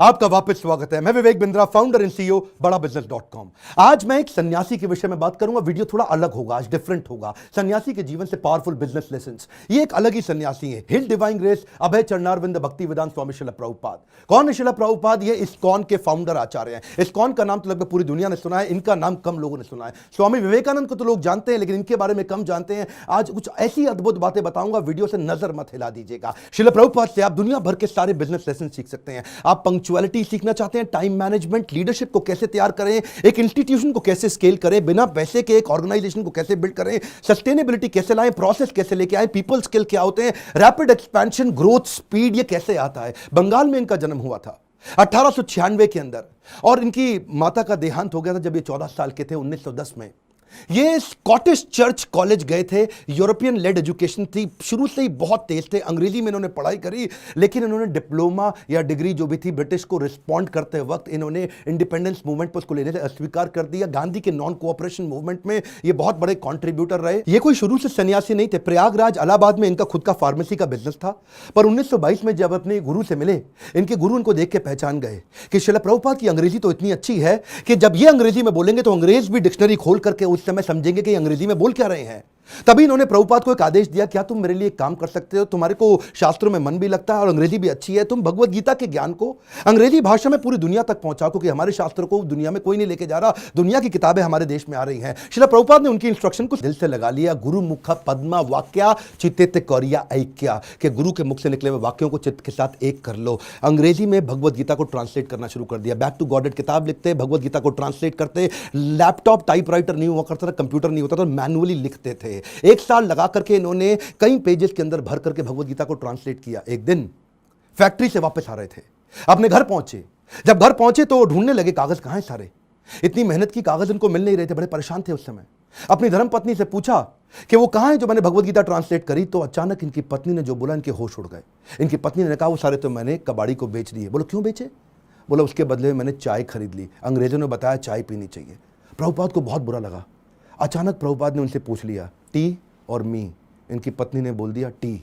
आपका वापस स्वागत है। मैं Vivek Bindra, founder and CEO बड़ा बिजनेस.com। आज मैं एक सन्यासी के विषय में बात करूंगा। वीडियो थोड़ा अलग होगा, आज डिफरेंट होगा। सन्यासी के जीवन से पावरफुल बिजनेस लेसन्स। ये एक अलग ही सन्यासी है। हिल डिवाइन ग्रेस अभय चरणारविंद भक्ति वेदांत स्वामी श्रील प्रभुपाद। कौन है श्रील प्रभुपाद? ये इस्कॉन के फाउंडर आचार्य हैं। इस्कॉन का नाम तो लगभग पूरी दुनिया ने सुना है, इनका नाम कम लोगों ने सुना है। स्वामी विवेकानंद को तो लोग जानते हैं, लेकिन इनके बारे में कम जानते हैं। आज कुछ ऐसी अद्भुत बातें बताऊंगा, वीडियो से नजर मत हिला दीजिएगा। श्रील प्रभुपाद से आप दुनिया भर के सारे बिजनेस लेसन सीख सकते हैं। आप पंक्चुअलिटी सीखना चाहते हैं, टाइम मैनेजमेंट, लीडरशिप को कैसे तैयार करें, एक इंस्टीट्यूशन को कैसे स्केल करें, बिना पैसे के एक ऑर्गेनाइजेशन को कैसे बिल्ड करें, सस्टेनेबिलिटी कैसे लाएं, प्रोसेस कैसे लेके आए, पीपल स्किल क्या होते हैं, रैपिड एक्सपेंशन, ग्रोथ, स्पीड, ये कैसे आता है। बंगाल में इनका जन्म हुआ था 1896 के अंदर, और इनकी माता का देहांत हो गया था जब ये 14 साल के थे, 1910 में। ये स्कॉटिश चर्च कॉलेज गए थे। यूरोपियन लेड एजुकेशन थी, शुरू से ही बहुत तेज थे। अंग्रेजी में इन्होंने पढ़ाई करी, लेकिन इन्होंने डिप्लोमा या डिग्री जो भी थी ब्रिटिश को रिस्पॉन्ड करते वक्त इन्होंने इंडिपेंडेंस मूवमेंट पर उसको लेने से अस्वीकार कर दिया। गांधी के नॉन कोऑपरेशन मूवमेंट में ये बहुत बड़े कॉन्ट्रीब्यूटर रहे। ये कोई शुरू से सन्यासी नहीं थे। प्रयागराज इलाहाबाद में इनका खुद का फार्मेसी का बिजनेस था, पर 1922 में जब अपने गुरु से मिले, इनके गुरु इनको देख के पहचान गए कि श्रील प्रभुपाद की अंग्रेजी तो इतनी अच्छी है कि जब ये अंग्रेजी में बोलेंगे तो अंग्रेज भी डिक्शनरी खोल करके उस समय समझेंगे कि अंग्रेजी में बोल क्या रहे हैं। तभी इन्होंने प्रभुपाद को एक आदेश दिया, क्या तुम मेरे लिए एक काम कर सकते हो? तुम्हारे को शास्त्रों में मन भी लगता है और अंग्रेजी भी अच्छी है, तुम भगवत गीता के ज्ञान को अंग्रेजी भाषा में पूरी दुनिया तक पहुंचाओ, क्योंकि हमारे शास्त्रों को दुनिया में कोई नहीं लेके जा रहा। दुनिया की किताबें हमारे देश में आ रही हैं। श्रील प्रभुपाद ने उनकी इंस्ट्रक्शन को दिल से लगा लिया। गुरु मुख पद्मा वाक्या चित्ते कौरिया ऐक्या, के गुरु के मुख से निकले हुए वाक्यों को चित्त के साथ एक कर लो। अंग्रेजी में भगवत गीता को ट्रांसलेट करना शुरू कर दिया। बैक टू गॉडेड किताब लिखते, भगवत गीता को ट्रांसलेट करते। लैपटॉप टाइपराइटर नहीं हुआ करता था, कंप्यूटर नहीं होता था, मैनुअली लिखते थे। एक साल लगा करके इन्होंने कई पेजेस के अंदर भर करके भगवत गीता को ट्रांसलेट किया। एक दिन फैक्ट्री से वापस आ रहे थे, अपने घर पहुंचे। जब घर पहुंचे तो ढूंढने लगे कागज कहां हैं सारे। इतनी मेहनत की, कागज इनको मिल नहीं रहे थे, बड़े परेशान थे उस समय। अपनी धर्मपत्नी से पूछा कि वो कहां है जो मैंने भगवत गीता ट्रांसलेट करी। तो अचानक इनकी पत्नी ने जो बोला, इनके होश उड़ गए। इनकी पत्नी ने कहा, वो सारे तो मैंने कबाड़ी को बेच दिए। बोलो क्यों बेचे? बोला उसके बदले में मैंने चाय खरीद ली, अंग्रेजों ने बताया चाय पीनी चाहिए। प्रभुपाद को बहुत बुरा लगा। अचानक प्रभुपाद ने उनसे पूछ लिया, टी और मी? इनकी पत्नी ने बोल दिया टी।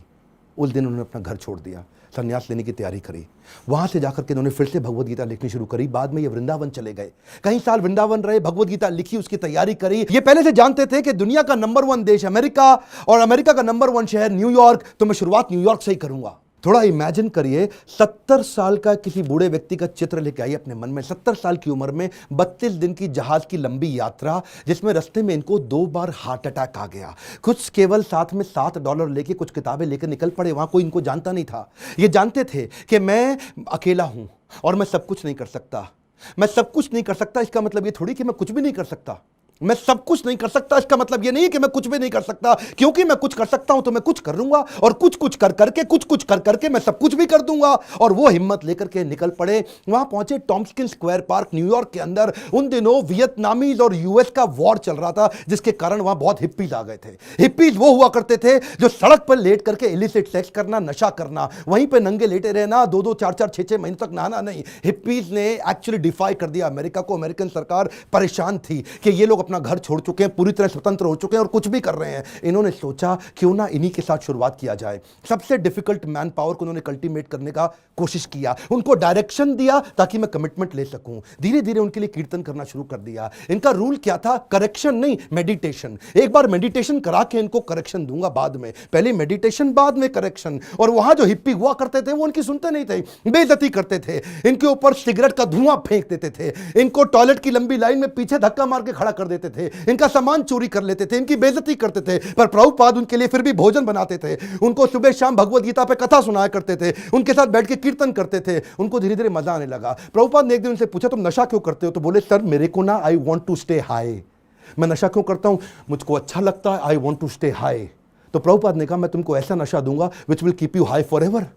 उस दिन उन्होंने अपना घर छोड़ दिया, संन्यास लेने की तैयारी करी। वहां से जाकर के इन्होंने फिर से भगवत गीता लिखनी शुरू करी। बाद में ये वृंदावन चले गए, कई साल वृंदावन रहे, भगवत गीता लिखी, उसकी तैयारी करी। ये पहले से जानते थे कि दुनिया का नंबर 1 देश अमेरिका और अमेरिका का नंबर 1 शहर न्यूयॉर्क, तो मैं शुरुआत न्यूयॉर्क से ही करूंगा। थोड़ा इमेजिन करिए, 70 साल का किसी बूढ़े व्यक्ति का चित्र लेके आइए अपने मन में। 70 साल की उम्र में 32 दिन की जहाज की लंबी यात्रा, जिसमें रास्ते में इनको 2 बार हार्ट अटैक आ गया। कुछ केवल साथ में $7 लेके कुछ किताबें लेकर निकल पड़े। वहां कोई इनको जानता नहीं था। ये जानते थे कि मैं अकेला हूं और मैं सब कुछ नहीं कर सकता। मैं सब कुछ नहीं कर सकता, इसका मतलब ये थोड़ी कि मैं कुछ भी नहीं कर सकता। मैं सब कुछ नहीं कर सकता, इसका मतलब यह नहीं कि मैं कुछ भी नहीं कर सकता, क्योंकि मैं कुछ कर सकता हूं तो मैं कुछ कर लूंगा, और कुछ कुछ कर करके मैं सब कुछ भी कर दूंगा। और वो हिम्मत लेकर के निकल पड़े। वहां पहुंचे टॉम्स्किन स्क्वायर पार्क न्यूयॉर्क के अंदर। उन दिनों वियतनामीज और यूएस का वॉर चल रहा था, जिसके कारण वहां बहुत हिप्पीज आ गए थे। हिप्पीज वो हुआ करते थे जो सड़क पर लेट करके इलिसिट सेक्स करना, नशा करना, वहीं पर नंगे लेटे रहना, 2-2, 4-4, 6-6 महीने तक नहाना नहीं। हिप्पीज ने एक्चुअली डिफाई कर दिया अमेरिका को। अमेरिकन सरकार परेशान थी कि ये लोग अपना घर छोड़ चुके हैं, पूरी तरह स्वतंत्र हो चुके हैं और कुछ भी कर रहे हैं। इन्होंने सोचा क्यों ना इन्हीं के साथ शुरुआत किया जाए। सबसे डिफिकल्ट मैन पावर को उन्होंने कल्टीमेट करने का कोशिश किया, उनको डायरेक्शन दिया ताकि मैं कमिटमेंट ले सकूं। धीरे धीरे उनके लिए कीर्तन करना शुरू कर दिया। इनका रूल क्या था? करेक्शन नहीं, मेडिटेशन। एक बार मेडिटेशन करा के इनको करेक्शन दूंगा बाद में, पहले मेडिटेशन बाद में करेक्शन। और वहां जो हिप्पी हुआ करते थे वो उनकी सुनते नहीं थे, बेइज्जती करते थे, इनके ऊपर सिगरेट का धुआं फेंक देते थे, इनको टॉयलेट की लंबी लाइन में पीछे धक्का मार के खड़ा कर देते थे, इनका सामान चोरी कर लेते थे, इनकी बेइज्जती करते थे। पर प्रभुपाद उनके लिए फिर भी भोजन बनाते थे, उनको सुबह शाम भगवत गीता पे कथा सुनाया करते थे, उनके साथ बैठ के कीर्तन करते थे। उनको धीरे धीरे मजा आने लगा। प्रभुपाद ने एक दिन उनसे पूछा, तुम नशा क्यों करते हो? तो बोले, सर मेरे को ना, I want to stay high. मैं नशा क्यों करता हूं? मुझको अच्छा लगता है, I want to stay high. तो प्रभुपाद ने कहा, मैं तुमको ऐसा नशा दूंगा which will keep you high forever.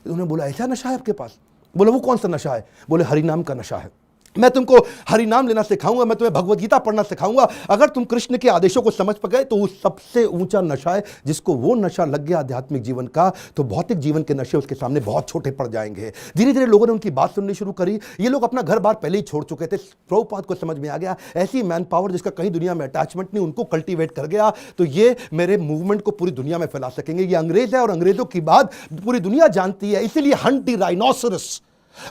उन्होंने बोला, ऐसा नशा है आपके पास? बोले, वो कौन सा नशा है? बोले, हरिनाम का नशा है। मैं तुमको हरि नाम लेना सिखाऊंगा, मैं तुम्हें भगवत गीता पढ़ना सिखाऊंगा। अगर तुम कृष्ण के आदेशों को समझ गए तो वो सबसे ऊंचा नशा है। जिसको वो नशा लग गया आध्यात्मिक जीवन का, तो भौतिक जीवन के नशे उसके सामने बहुत छोटे पड़ जाएंगे। धीरे धीरे लोगों ने उनकी बात सुननी शुरू करी। ये लोग अपना घर बार पहले ही छोड़ चुके थे। प्रभुपाद को समझ में आ गया ऐसी मैन पावर जिसका कहीं दुनिया में अटैचमेंट नहीं, उनको कल्टीवेट कर गया तो ये मेरे मूवमेंट को पूरी दुनिया में फैला सकेंगे। ये अंग्रेज है और अंग्रेजों की बात पूरी दुनिया जानती है, इसीलिए हंट द राइनोसरस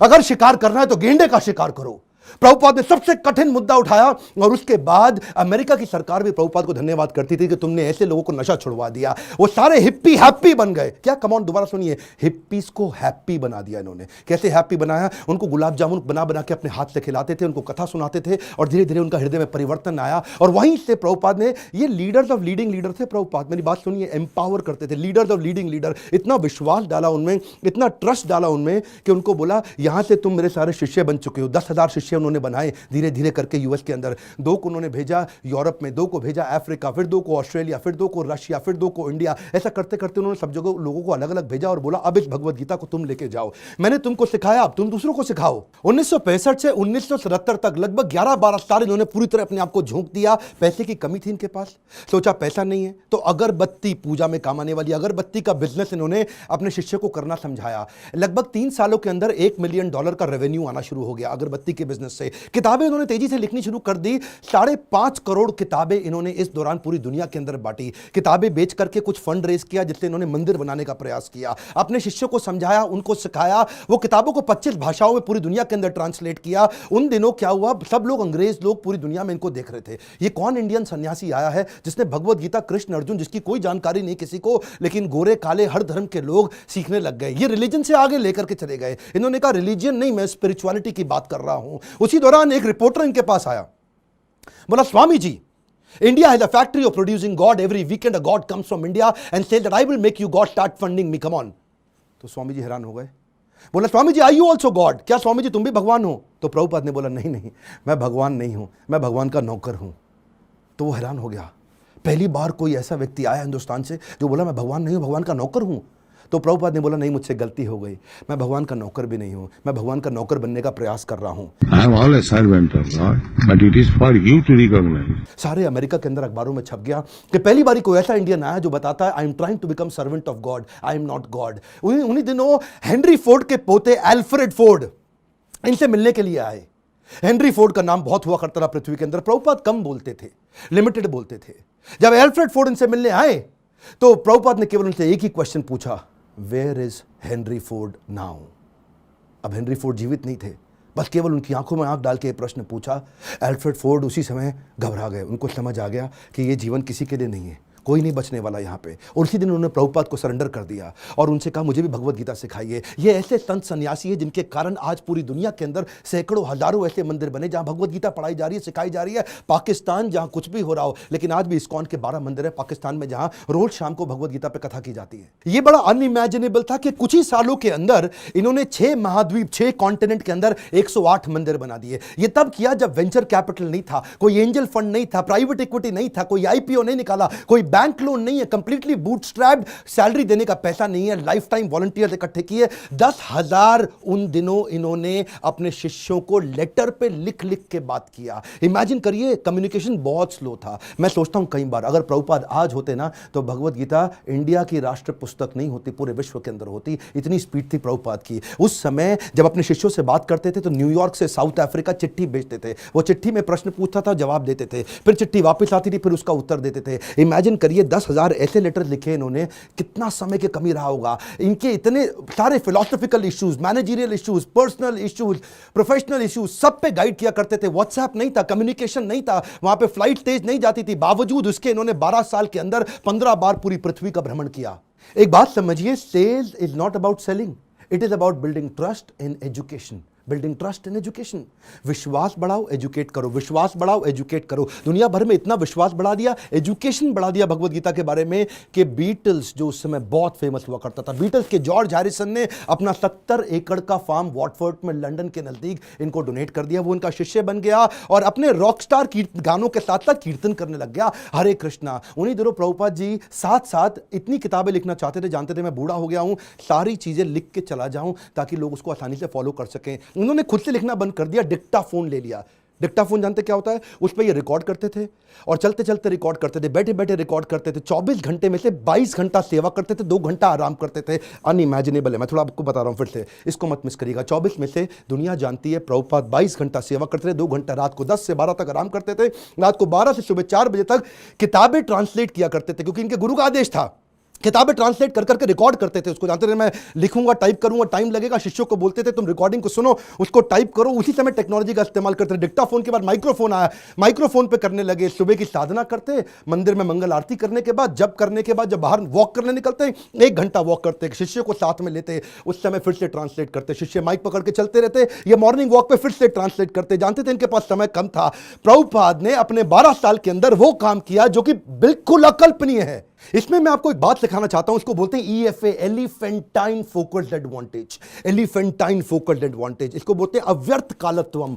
अगर शिकार करना है तो गेंडे का शिकार करो। प्रभुपाद ने सबसे कठिन मुद्दा उठाया और उसके बाद अमेरिका की सरकार भी प्रभुपाद को धन्यवाद करती थी कि तुमने ऐसे लोगों को नशा छुड़वा दिया। वो सारे हिप्पी हैप्पी बन गए। क्या, कम ऑन, दोबारा सुनिए, हिप्पीज को हैप्पी बना दिया इन्होंने। कैसे हैप्पी बनाया? उनको गुलाब जामुन बना बना के अपने हाथ से खिलाते थे, उनको कथा सुनाते थे और धीरे धीरे उनका हृदय में परिवर्तन आया। और वहीं से प्रभुपाद ने, ये लीडर्स ऑफ लीडिंग लीडर थे प्रभुपाद, मेरी बात सुनिए, एम्पावर करते थे, लीडर्स ऑफ लीडिंग लीडर। इतना विश्वास डाला उनमें, इतना ट्रस्ट डाला उनमें कि उनको बोला यहां से तुम मेरे सारे शिष्य बन चुके हो। 10,000 शिष्य उन्होंने बनाए धीरे धीरे करके यूएस के अंदर। 2 को उन्होंने भेजा यूरोप में, 2 को भेजा अफ्रीका, फिर 2 को ऑस्ट्रेलिया, फिर 2 को रशिया, फिर 2 को इंडिया। ऐसा करते करते उन्होंने सब जगह लोगों को अलग अलग भेजा और बोला अब इस भगवत गीता को तुम लेके जाओ। मैंने तुमको सिखाया, अब तुम दूसरों को सिखाओ। 1965 से 1977 तक लगभग 11-12 साल इन्होंने पूरी तरह अपने आप को झोंक दिया। पैसे की कमी थी इनके पास, सोचा पैसा नहीं है तो अगरबत्ती, पूजा में काम आने वाली अगरबत्ती का बिजनेस इन्होंने अपने शिष्य को करना समझाया। लगभग 3 सालों के अंदर $1 मिलियन का रेवेन्यू आना शुरू हो गया अगरबत्ती के बिजनेस से। किताबें इन्होंने तेजी से लिखनी शुरू कर दी। 5.5 करोड़ किताबें इन्होंने इस दौरान पूरी दुनिया के अंदर बांटी। किताबें बेच करके कुछ फंड रेज किया जिससे इन्होंने मंदिर बनाने का प्रयास किया। अपने शिष्यों को समझाया, उनको सिखाया। वो किताबों को 25 भाषाओं में पूरी दुनिया के अंदर ट्रांसलेट किया। उन दिनों क्या हुआ, सब लोग, अंग्रेज लोग पूरी दुनिया में इनको देख रहे थे। ये कौन इंडियन सन्यासी आया है जिसने भगवत गीता, कृष्ण अर्जुन, जिसकी कोई जानकारी नहीं किसी को, लेकिन गोरे काले हर धर्म के लोग सीखने लग गए। ये रिलीजन से आगे लेकर के चले गए। इन्होंने कहा रिलीजन नहीं, मैं स्पिरिचुअलिटी की बात कर रहा हूं। उसी दौरान एक रिपोर्टर इनके पास आया, बोला Swami ji, India has a factory of producing God. Every weekend a God comes from India and says that I will make you God, start funding me, come on. तो स्वामी जी हैरान हो गए। बोला Swami ji, are you also God? क्या स्वामी जी तुम भी भगवान हो? तो प्रभुपाद ने बोला नहीं नहीं, मैं भगवान नहीं हूं, मैं भगवान का नौकर हूं। तो वो हैरान हो गया। पहली बार कोई ऐसा व्यक्ति आया हिंदुस्तान से जो बोला मैं भगवान नहीं हूं, भगवान का नौकर हूं। तो प्रभुपाद ने बोला नहीं, मुझसे गलती हो गई, मैं भगवान का नौकर भी नहीं हूं, मैं भगवान का नौकर बनने का प्रयास कर रहा हूं। I am all a servant of God, but it is for you to recognize. सारे अमेरिका के अंदर अखबारों में छप गया कि पहली बारी कोई ऐसा इंडियन आया जो बताता है I am trying to become servant of God, I am not God. उन्हीं दिनों हेनरी फोर्ड के पोते एल्फ्रेड फोर्ड इनसे मिलने के लिए आए। हेनरी फोर्ड का नाम बहुत हुआ करता था पृथ्वी के अंदर। प्रभुपाद कम बोलते थे, लिमिटेड बोलते थे। जब एल्फ्रेड फोर्ड इनसे मिलने आए तो प्रभुपाद ने केवल उनसे एक ही क्वेश्चन पूछा, where is Henry Ford now? अब हेनरी फोर्ड जीवित नहीं थे, बस केवल उनकी आंखों में आंख डाल के प्रश्न पूछा। एल्फ्रेड फोर्ड उसी समय घबरा गए। उनको समझ आ गया कि ये जीवन किसी के लिए नहीं है, कोई नहीं बचने वाला यहाँ पे। और उसी दिन उन्होंने प्रभुपाद को सरेंडर कर दिया और उनसे कहा मुझे भी भगवत गीता सिखाइए। ये ऐसे संत सन्यासी है जिनके कारण आज पूरी दुनिया के अंदर सैकड़ों हजारों ऐसे मंदिर बने जहां भगवत गीता पढ़ाई जा रही है, सिखाई जा रही है। पाकिस्तान जहां कुछ भी हो रहा हो, लेकिन आज भी इस्कॉन के 12 मंदिर है पाकिस्तान में जहां रोज शाम को भगवत गीता पे कथा की जाती है। ये बड़ा अनइमेजिनेबल था कि कुछ ही सालों के अंदर इन्होंने 6 महाद्वीप, 6 कॉन्टिनेंट के अंदर 108 मंदिर बना दिए। ये तब किया जब वेंचर कैपिटल नहीं था, कोई एंजल फंड नहीं था, प्राइवेट इक्विटी नहीं था, कोई आईपीओ नहीं निकाला, कोई बैंक लोन नहीं है, कंप्लीटली बूटस्ट्रैप्ड, सैलरी देने का पैसा नहीं है, लाइफ टाइम वॉलंटियर्स इकट्ठे किए। 10,000 उन दिनों इन्होंने अपने शिष्यों को लेटर पे लिख लिख के बात किया। इमेजिन करिए, कम्युनिकेशन बहुत स्लो था। मैं सोचता हूं कई बार अगर प्रभुपाद आज होते ना तो भगवत गीता इंडिया की राष्ट्र पुस्तक नहीं होती, पूरे विश्व के अंदर होती। इतनी स्पीड थी प्रभुपाद की। उस समय जब अपने शिष्यों से बात करते थे तो न्यूयॉर्क से साउथ अफ्रीका चिट्ठी भेजते थे। वो चिट्ठी में प्रश्न पूछता था, जवाब देते थे, फिर चिट्ठी वापस आती थी, फिर उसका उत्तर देते थे। इमेजिन करिए 10,000 ऐसे लेटर लिखे इन्होंने, कितना समय की कमी रहा होगा। इनके इतने सारे philosophical issues, managerial issues, personal issues, professional issues, सब पे गाइड किया करते थे। व्हाट्सएप नहीं था, कम्युनिकेशन नहीं था, वहां पे फ्लाइट तेज नहीं जाती थी। बावजूद उसके इन्होंने 12 साल के अंदर 15 बार पूरी पृथ्वी का भ्रमण किया। एक बात समझिए, sales is not about selling, it is about building trust in education. Building trust in education. विश्वास बढ़ाओ, एजुकेट करो, विश्वास बढ़ाओ, एजुकेट करो। दुनिया भर में इतना विश्वास बढ़ा दिया, एजुकेशन बढ़ा दिया भगवत गीता के बारे में कि बीटल्स, जो उस समय बहुत फेमस हुआ करता था, बीटल्स के जॉर्ज हैरिसन ने अपना 70 एकड़ का फार्म वॉटफोर्ड में लंदन के नजदीक इनको डोनेट कर दिया। वो उनका शिष्य बन गया और अपने रॉकस्टार गानों के साथ साथ कीर्तन करने लग गया, हरे कृष्णा। उन्हीं दिनों प्रभुपाद जी साथ साथ इतनी किताबें लिखना चाहते थे, जानते थे मैं बूढ़ा हो गया हूं, सारी चीजें लिख के चला जाऊं ताकि लोग उसको आसानी से फॉलो कर सकें। उन्होंने खुद से लिखना बंद कर दिया, डिक्टाफोन ले लिया। डिक्टाफोन जानते क्या होता है? उस पर ये रिकॉर्ड करते थे और चलते चलते रिकॉर्ड करते थे, बैठे बैठे रिकॉर्ड करते थे। 24 घंटे में से 22 घंटा सेवा करते थे, 2 घंटा आराम करते थे। अनइमेजिनेबल है, मैं थोड़ा आपको बता रहा हूं फिर से, इसको मत मिस करिएगा। 24 में से दुनिया जानती है प्रभुपाद 22 घंटा सेवा करते थे, 2 घंटा रात को 10 से 12 तक आराम करते थे, रात को 12 से सुबह 4 बजे तक किताबें ट्रांसलेट किया करते थे, क्योंकि इनके गुरु का आदेश था किताबें ट्रांसलेट कर करके रिकॉर्ड करते थे उसको, जानते थे मैं लिखूंगा टाइप करूंगा टाइम लगेगा, शिष्यों को बोलते थे तुम रिकॉर्डिंग को सुनो उसको टाइप करो। उसी समय टेक्नोलॉजी का इस्तेमाल करते थे। डिक्टाफोन के बाद माइक्रोफोन आया, माइक्रोफोन पे करने लगे। सुबह की साधना करते, मंदिर में मंगल आरती करने के बाद, जब करने के बाद जब बाहर वॉक करने निकलते 1 घंटा वॉक करते, शिष्य को साथ में लेते, उस समय फिर से ट्रांसलेट करते, शिष्य माइक पकड़ के चलते रहते, ये मॉर्निंग वॉक पे फिर से ट्रांसलेट करते। जानते थे इनके पास समय कम था। प्रभुपाद ने अपने 12 साल के अंदर वो काम किया जो कि बिल्कुल अकल्पनीय है। इसमें मैं आपको एक बात सिखाना चाहता हूं, इसको बोलते हैं EFA, elephantine focused advantage. Elephantine focused advantage, इसको बोलते हैं अव्यर्थ कालत्वम।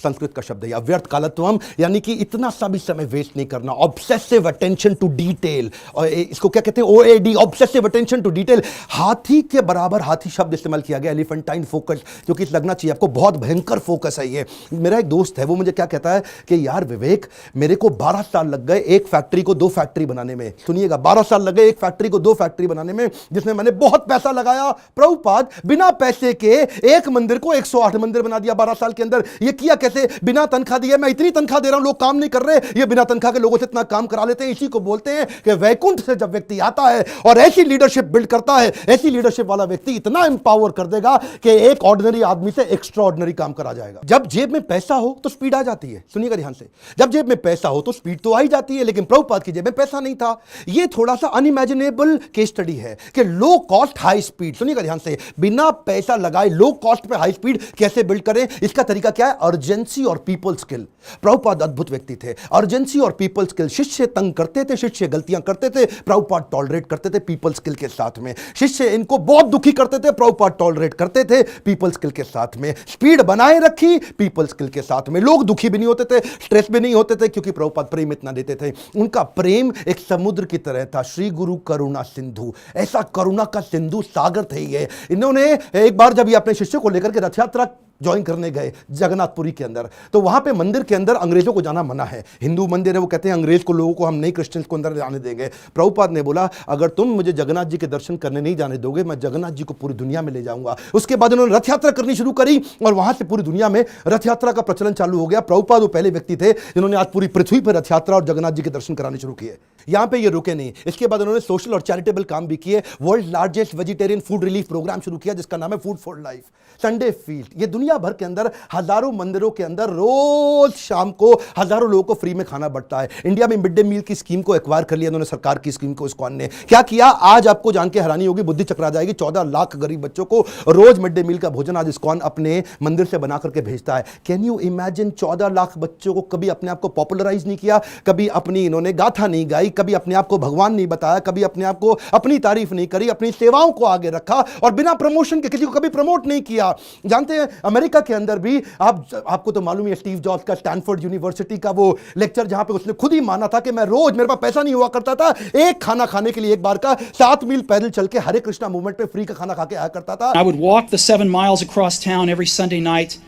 संस्कृत का शब्द है अव्यर्थ कालत्वम, यानी कि इतना सा भी समय वेस्ट नहीं करना, ऑब्सेसिव अटेंशन टू डिटेल। और इसको क्या कहते हैं OAD, obsessive attention to detail. हाथी के बराबर हाथी शब्द इस्तेमाल किया गया, एलिफेंटाइन फोकस, क्योंकि लगना चाहिए आपको बहुत भयंकर फोकस है ये। मेरा एक दोस्त है, वो मुझे क्या कहता है कि यार विवेक, मेरे को 12 साल लग गए एक फैक्ट्री को 2 फैक्ट्री बनाने में। सुनिएगा, 12 साल लगे एक फैक्ट्री को 2 फैक्ट्री बनाने में, जिसमें मैंने बहुत पैसा लगाया। प्रभुपाद बिना पैसे के एक मंदिर को 108 मंदिर बना दिया 12 साल के अंदर। ये किया कैसे? बिना तनख्वाह दिए। मैं इतनी तनख्वाह दे रहा हूं, लोग काम नहीं कर रहे, ये बिना तनख्वाह के लोगों से इतना काम करा लेते हैं। इसी को बोलते हैं कि वैकुंठ से जब व्यक्ति आता है और ऐसी लीडरशिप बिल्ड करता है, ऐसी लीडरशिप वाला व्यक्ति इतना एम्पावर कर देगा कि एक ऑर्डिनरी आदमी से एक्स्ट्रा ऑर्डिनरी काम करा जाएगा। जब जेब में पैसा हो तो स्पीड आ जाती है। सुनिएगा ध्यान से, जब जेब में पैसा हो तो स्पीड तो आ ही जाती है, लेकिन प्रभुपाद की जेब में पैसा नहीं था। ये थोड़ा सा अनइमेजिनेबल केस स्टडी है कि लो कॉस्ट हाई स्पीड। सुनिएगा ध्यान से, बिना पैसा लगाए लो कॉस्ट पे हाई स्पीड कैसे बिल्ड करें? इसका तरीका क्या है? अर्जेंसी और पीपल स्किल। प्रभुपाद अद्भुत व्यक्ति थे। अर्जेंसी और पीपल स्किल, शिष्य तंग करते थे, शिष्य गलतियां करते थे, प्रभुपाद टॉलरेट करते थे पीपल स्किल के साथ में। शिष्य इनको बहुत दुखी करते थे, प्रभुपाद टॉलरेट करते थे पीपल स्किल के साथ में। स्पीड बनाए रखी पीपल स्किल के साथ में। लोग दुखी भी नहीं होते थे, स्ट्रेस भी नहीं होते थे, क्योंकि प्रभुपाद प्रेम इतना देते थे। उनका प्रेम एक समुद्र की तरह था। श्री गुरु करुणा सिंधु, ऐसा करुणा का सिंधु सागर थे ये। इन्होंने एक बार जब ये अपने शिष्यों को लेकर के रथ यात्रा ज्वाइन करने गए जगन्नाथपुरी के अंदर, तो वहां पे मंदिर के अंदर अंग्रेजों को जाना मना है। हिंदू मंदिर है, वो कहते हैं अंग्रेज को, लोगों को हम नहीं क्रिश्चियंस को अंदर जाने देंगे। प्रभुपाद ने बोला अगर तुम मुझे जगन्नाथ जी के दर्शन करने नहीं जाने दोगे, मैं जगन्नाथ जी को पूरी दुनिया में ले जाऊंगा। उसके बाद उन्होंने रथ यात्रा करनी शुरू करी और वहां से पूरी दुनिया में रथ यात्रा का प्रचलन चालू हो गया। प्रभुपाद वो पहले व्यक्ति थे जिन्होंने आज पूरी पृथ्वी पर रथ यात्रा और जगन्नाथ जी के दर्शन कराने शुरू किए। यहां पे ये रुके नहीं, इसके बाद उन्होंने सोशल और चैरिटेबल काम भी किए। World largest vegetarian food relief programme शुरू किया जिसका नाम है food for life. Sunday feast, ये दुनिया भर के अंदर हजारों मंदिरों के अंदर रोज शाम को हजारों लोगों को फ्री में खाना बढ़ता है। इंडिया में मिड डे मील की स्कीम को एक्वायर कर लिया उन्होंने, सरकार की स्कीम को इस्कॉन ने। क्या किया आज आपको जान के हैरानी होगी, बुद्धि चकरा जाएगी। 14 लाख गरीब बच्चों को रोज मिड डे मील का भोजन आज इस्कॉन अपने मंदिर से बना करके भेजता है। Can you imagine? 14 लाख बच्चों को कभी अपने आप को पॉपुलराइज नहीं किया, कभी अपनी इन्होंने गाथा नहीं गाई, कभी अपने आप को भगवान नहीं बताया, कभी अपने आप को अपनी तारीफ नहीं करी, अपनी सेवाओं को आगे रखा और बिना प्रमोशन के किसी को कभी प्रमोट नहीं किया। जानते हैं अमेरिका के अंदर भी आपको तो मालूम है स्टीव जॉब्स का स्टैनफोर्ड यूनिवर्सिटी का वो लेक्चर जहां पे उसने खुद ही माना था कि मैं रोज, मेरे पास पैसा नहीं हुआ करता था, एक खाना खाने के लिए एक बार का 7 मील पैदल चल के हरे कृष्णा मूवमेंट पे फ्री का खाना खा के आया करता था। I would walk the 7 miles across town every Sunday night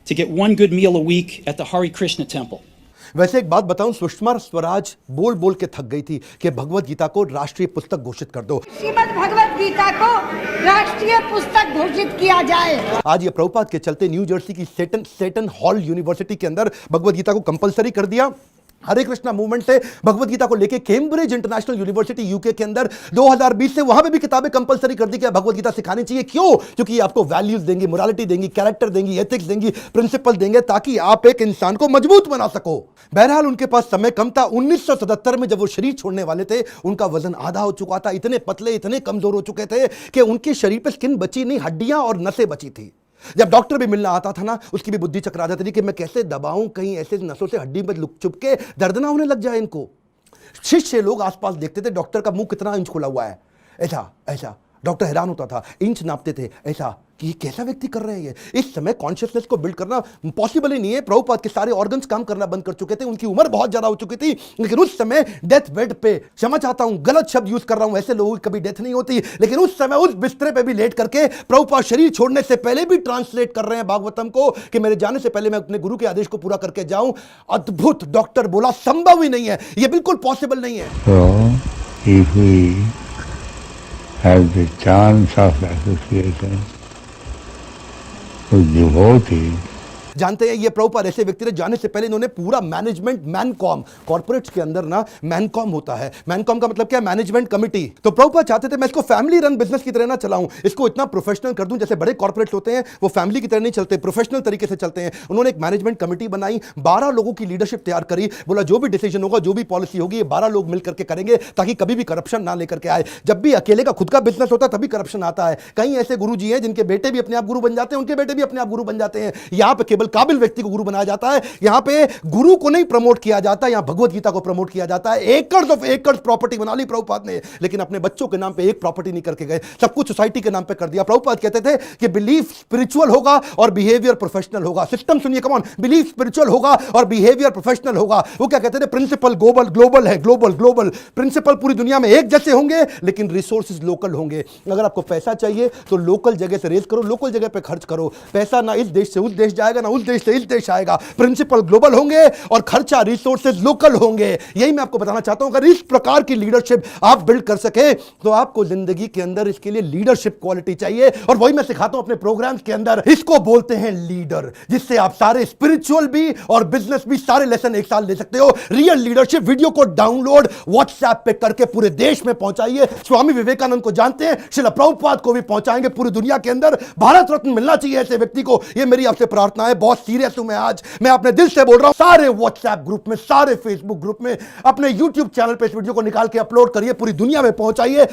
to get one good meal a week at the Hare Krishna temple. वैसे एक बात बताऊं, सुषमा स्वराज बोल बोल के थक गई थी कि भगवत गीता को राष्ट्रीय पुस्तक घोषित कर दो, श्रीमद् भगवत गीता को राष्ट्रीय पुस्तक घोषित किया जाए। आज ये प्रभुपाद के चलते न्यू जर्सी की सेटन हॉल यूनिवर्सिटी के अंदर भगवत गीता को कंपलसरी कर दिया। हरे कृष्णा मूवमेंट से भगवत गीता को लेके कैम्ब्रिज इंटरनेशनल यूनिवर्सिटी यूके के अंदर 2020 से वहां पे भी किताबें कंपलसरी कर दी कि भगवत गीता सिखानी चाहिए। क्यों? क्योंकि ये आपको वैल्यूज देंगी, मोरालिटी देंगी, कैरेक्टर देंगी, एथिक्स देंगी, प्रिंसिपल देंगे, ताकि आप एक इंसान को मजबूत बना सको। बहरहाल उनके पास समय कम था। 1977 में जब वो शरीर छोड़ने वाले थे, उनका वजन आधा हो चुका था, इतने पतले, इतने कमजोर हो चुके थे कि उनके शरीर पे स्किन बची नहीं, हड्डियां और नसें बची थी। जब डॉक्टर भी मिलना आता था ना, उसकी भी बुद्धि चकरा जाती थी कि मैं कैसे दबाऊं, कहीं ऐसे नसों से हड्डी में लुक चुप के दर्द ना होने लग जाए इनको। शिष्य लोग आसपास देखते थे डॉक्टर का मुंह कितना इंच खुला हुआ है, ऐसा ऐसा। डॉक्टर हैरान होता था, इंच नापते थे ऐसा कि ये कैसा व्यक्ति कर रहे हैं ये। इस समय कॉन्शियसनेस को बिल्ड करना पॉसिबल ही नहीं है। प्रभुपाद के सारे ऑर्गन्स काम करना बंद कर चुके थे, उनकी उम्र बहुत ज्यादा हो चुकी थी, लेकिन उस समय डेथ बेड पे, क्षमा चाहता हूं गलत शब्द यूज कर रहा हूं, ऐसे लोगों की कभी डेथ नहीं होती, लेकिन उस समय उस बिस्तरे पे भी लेट करके प्रभुपाद शरीर छोड़ने से पहले भी ट्रांसलेट कर रहे हैं भागवतम को कि मेरे जाने से पहले मैं अपने गुरु के आदेश को पूरा करके जाऊं। अद्भुत। डॉक्टर बोला संभव ही नहीं है, ये बिल्कुल पॉसिबल नहीं है। So, if we have the chance of association with devotees, जानते हैं ये प्रभुपाद ऐसे व्यक्ति थे, जाने से पहले इन्होंने पूरा मैनेजमेंट मैनकॉम, कॉर्पोरेट्स के अंदर ना मैनकॉम होता है, मैनकॉम का मतलब क्या, मैनेजमेंट कमिटी। तो प्रभुपाद चाहते थे मैं इसको फैमिली रन बिजनेस की तरह ना चलाऊं, इसको इतना प्रोफेशनल कर दूं, जैसे बड़े कॉर्पोरेट्स होते हैं वो फैमिली की तरह नहीं चलते, प्रोफेशनल तरीके से चलते हैं। उन्होंने एक मैनेजमेंट कमिटी बनाई, 12 लोगों की लीडरशिप तैयार करी, बोला जो भी डिसीजन होगा, जो भी पॉलिसी होगी, ये 12 लोग मिलकर के करेंगे, ताकि कभी भी करप्शन ना लेकर के आए। जब भी अकेले का खुद का बिजनेस होता है तभी करप्शन आता है। कई ऐसे गुरुजी हैं जिनके बेटे भी अपने आप गुरु बन जाते हैं, उनके बेटे भी अपने आप गुरु बन जाते हैं। यहां पे केवल काबिल व्यक्ति को गुरु बनाया जाता है, यहां पे गुरु को नहीं प्रमोट किया जाता, यहां भगवत गीता को प्रमोट किया जाता है। एकर्स ऑफ एकर्स प्रॉपर्टी बना ली प्रभुपाद ने, लेकिन अपने बच्चों के नाम पे एक प्रॉपर्टी नहीं करके गए, सब कुछ सोसाइटी के नाम पे कर दिया। प्रभुपाद कहते थे कि बिलीफ स्पिरिचुअल होगा और बिहेवियर प्रोफेशनल होगा। सिस्टम सुनिए, कम ऑन, बिलीफ स्पिरिचुअल होगा और बिहेवियर प्रोफेशनल होगा। वो क्या कहते थे, प्रिंसिपल ग्लोबल है, ग्लोबल प्रिंसिपल पूरी दुनिया में एक जैसे होंगे, लेकिन रिसोर्सेज लोकल होंगे। अगर आपको पैसा चाहिए तो लोकल जगह से रेज करो, लोकल जगह पे खर्च करो। पैसा ना इस देश से उस देश जाएगा, ना उस देश से इस देश आएगा। प्रिंसिपल ग्लोबल होंगे और खर्चा रिसोर्सेज लोकल होंगे। यही मैं आपको बताना चाहता हूं। अगर इस प्रकार की लीडरशिप आप बिल्ड कर सके तो आपको जिंदगी के अंदर इसके लिए लीडरशिप क्वालिटी चाहिए, और वही मैं सिखाता हूं अपने प्रोग्राम्स के अंदर। इसको बोलते हैं लीडर, जिससे आप सारे स्पिरिचुअल भी और बिजनेस भी सारे लेसन एक साल ले सकते हो। रियल लीडरशिप वीडियो को डाउनलोड व्हाट्सएप पे करके पूरे देश में पहुंचाइए। स्वामी विवेकानंद को जानते हैं, श्रील प्रभुपाद को भी पहुंचाएंगे पूरी दुनिया के अंदर। भारत रत्न मिलना चाहिए ऐसे व्यक्ति को, ये मेरी आपसे प्रार्थना है। बहुत सीरियस हूं मैं आज, मैं अपने दिल से बोल रहा हूं। सारे व्हाट्सएप ग्रुप में, सारे फेसबुक ग्रुप में, अपने यूट्यूब चैनल पे इस वीडियो को निकाल के अपलोड करिए, पूरी दुनिया में पहुंचाइए।